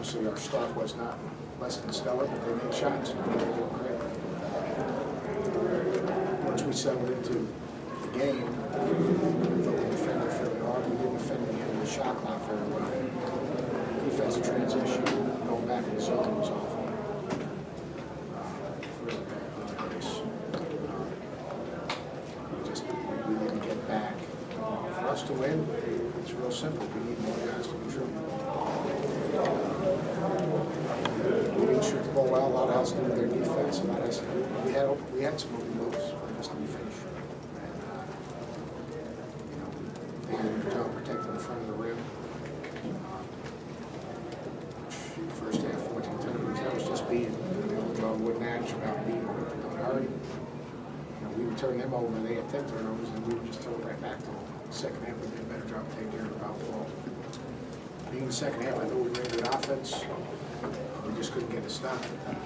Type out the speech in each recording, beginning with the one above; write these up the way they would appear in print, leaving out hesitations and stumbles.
obviously our start was not less than stellar, but they made shots. And we gave them credit. Once we settled into the game, we thought we defended fairly hard. We didn't defend the end of the shot clock very well. Defensive transition, going back in the zone was awful. Really bad. We didn't get back. For us to win, it's real simple. We need more guys to contribute. We didn't shoot the ball well. A lot has to do with their defense. A lot has to do. We had some open looks for us to be finished. And they did a good job protecting the front of the rim. First half, 14 turnovers. That was just being the old John Wooden adage about being quick and don't hurry. We would turn them over, and they had 10 turnovers, and we would just throw it right back to them. Second half, we did a better job of taking care of the ball. Being in the second half, I thought we ran good offense. We just couldn't get a stop. And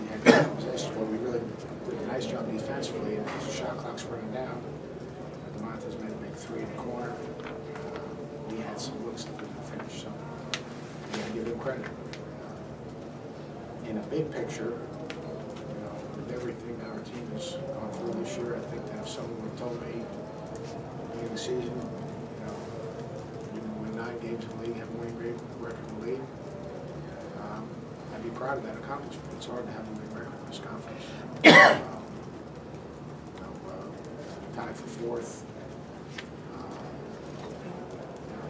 we had good possession, but we really did a nice job defensively, and as the shot clock's running down, DeMonte's made a big three in the corner. We had some looks that we didn't finish, so we got to give them credit. In a big picture, with everything that our team has gone through this year, I think that if someone would have told me in the season, you win 9 games in the league, have a winning record in the league, I'd be proud of that accomplishment. It's hard to have a winning record in this conference. Tied for 4th.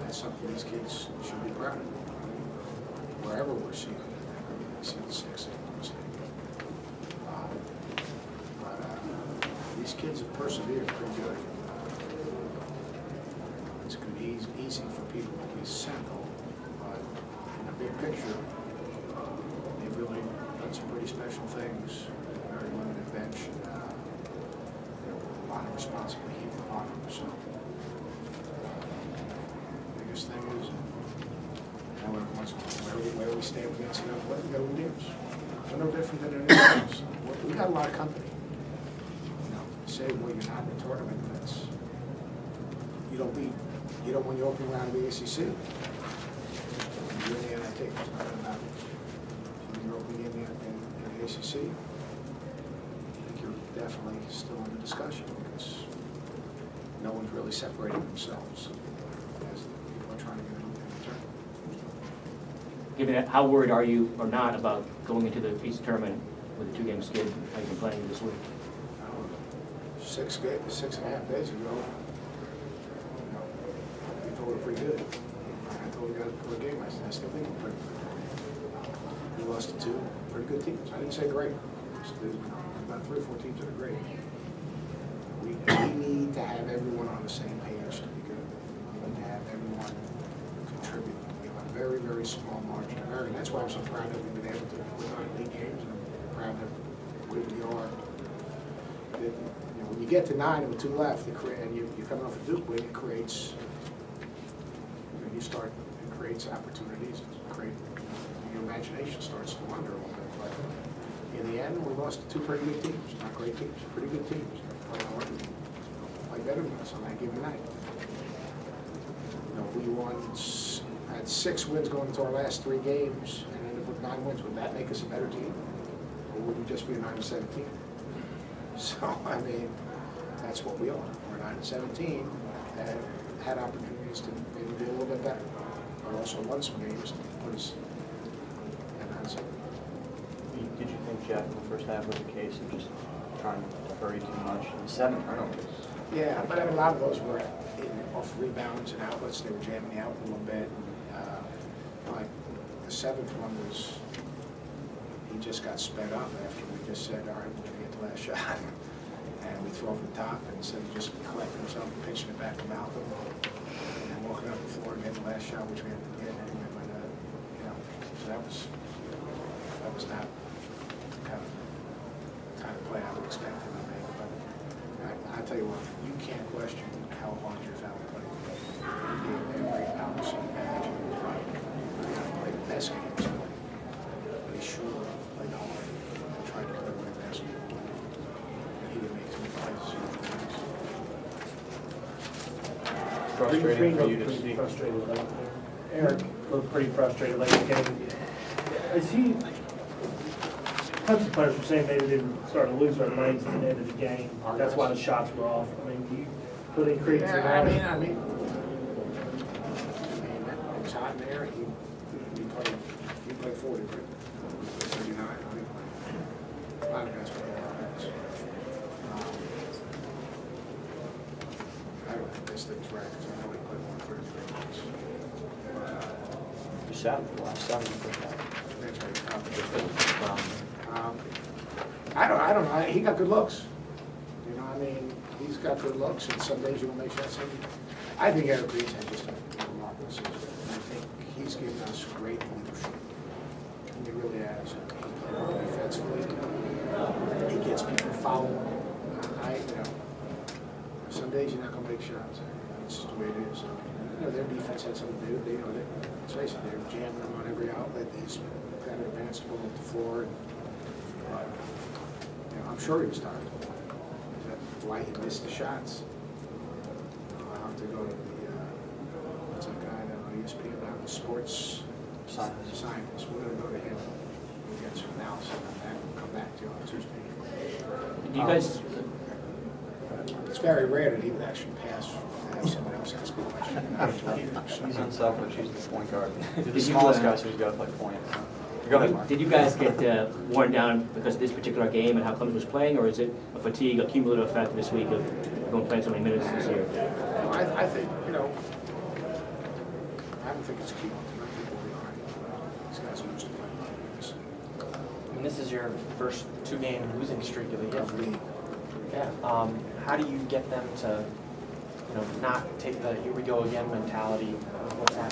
That's something these kids should be proud of. Wherever we're seeing it, we see the 6th. These kids have persevered pretty good. It's going to be easy for people to be cynical, but in a big picture, they've really done some pretty special things. Very limited bench, and a lot of responsibility heaped upon them. So, the biggest thing is, where we stand against them, we got games. We're no different than anyone else. We got a lot of company. Say, well, you're not in the tournament. That's you don't win the opening round of the ACC. You're in the NIT. It's not about you're opening in the ACC. I think you're definitely still in the discussion because no one's really separating themselves as people are trying to get in the tournament. Given that, how worried are you or not about going into the East tournament with a 2-game skid like you're playing this week? 6.5 days ago, we thought we were pretty good. I thought we got a good game. I still think we're pretty good. We lost to 2 pretty good teams. I didn't say great. There's about 3 or 4 teams that are great. We need to have everyone on the same page to be good. We need to have everyone contribute. We have a very, very small margin of error, and that's why I'm so proud that we've been able to win our league games, and I'm proud that we are. When you get to 9 with 2 left, and you're coming off a Duke win, it creates. It creates opportunities. Your imagination starts to wander a little bit. But in the end, we lost to 2 pretty good teams, not great teams, pretty good teams. They play hard, play better than us on that given night. If we had 6 wins going into our last 3 games and ended up with 9 wins, would that make us a better team, or would we just be a 9-17? So, I mean, that's what we are. We're 9-17 and had opportunities to maybe be a little bit better, but also won some games to put us at 9-17. Did you think, Jeff, in the first half was a case of just trying to hurry too much? And 7 turnovers. Yeah, but I mean, a lot of those were off rebounds and outlets. They were jamming out a little bit. Like the 7th one was, he just got sped up after we just said, all right, we're going to get the last shot. And we throw over the top, and instead of just collecting himself and pitching it back to Malcolm, and then walking up the floor and getting the last shot, which we had to get. And so that was not kind of play I would expect him to make. But I tell you what, you can't question how hard your family played. He gave every ounce of energy in his body. He played the best game he's played, but he sure played hard and tried to play with basketball. And he didn't make too many plays. Frustrating for you to see. Frustrated out there. Eric looked pretty frustrated late in the game. Is he, Clemson players were saying maybe they were starting to lose their legs at the end of the game. That's why the shots were off. I mean, do you put any credence in Yeah, that? I mean, it's hot in there. He played 40, right? 39, I think. A lot of guys play a lot of minutes. I don't think this thing's right, because I know he played 133 minutes. You sat for the last 7 for that. That's right. I don't know. He got good looks. You know, I mean, he's got good looks, and some days you don't make shots. I think Eric Green's had just a remarkable season. And I think he's given us great leadership. He really has. He plays well defensively. He gets people fouled. Some days you're not going to make shots. It's just the way it is. I mean, their defense had something to do. Let's face it, they're jamming him on every outlet. He's got to advance the ball up the floor. And, I'm sure he was tired. Is that why he missed the shots? I'll have to go to the, what's that guy on ESPN now, the sports scientist. We're going to go to him. We'll get some analysis on that. We'll come back to you on Tuesday. Do you guys, It's very rare that he would actually pass and have someone else ask a question. He's unselfish, he's the point guard. He's the Did you, smallest guy, so he's got to play point. Go ahead, Mark. did you guys get worn down because of this particular game and how Clemson was playing, or is it a fatigue, a cumulative effect this week of going playing so many minutes this year? I think, I don't think it's a key one tonight. People will be all right. These guys are used to playing a lot of minutes. I mean, this is your first 2-game losing streak of the year. Of the league. Yeah. How do you get them to, not take the here we go again mentality? What's happening?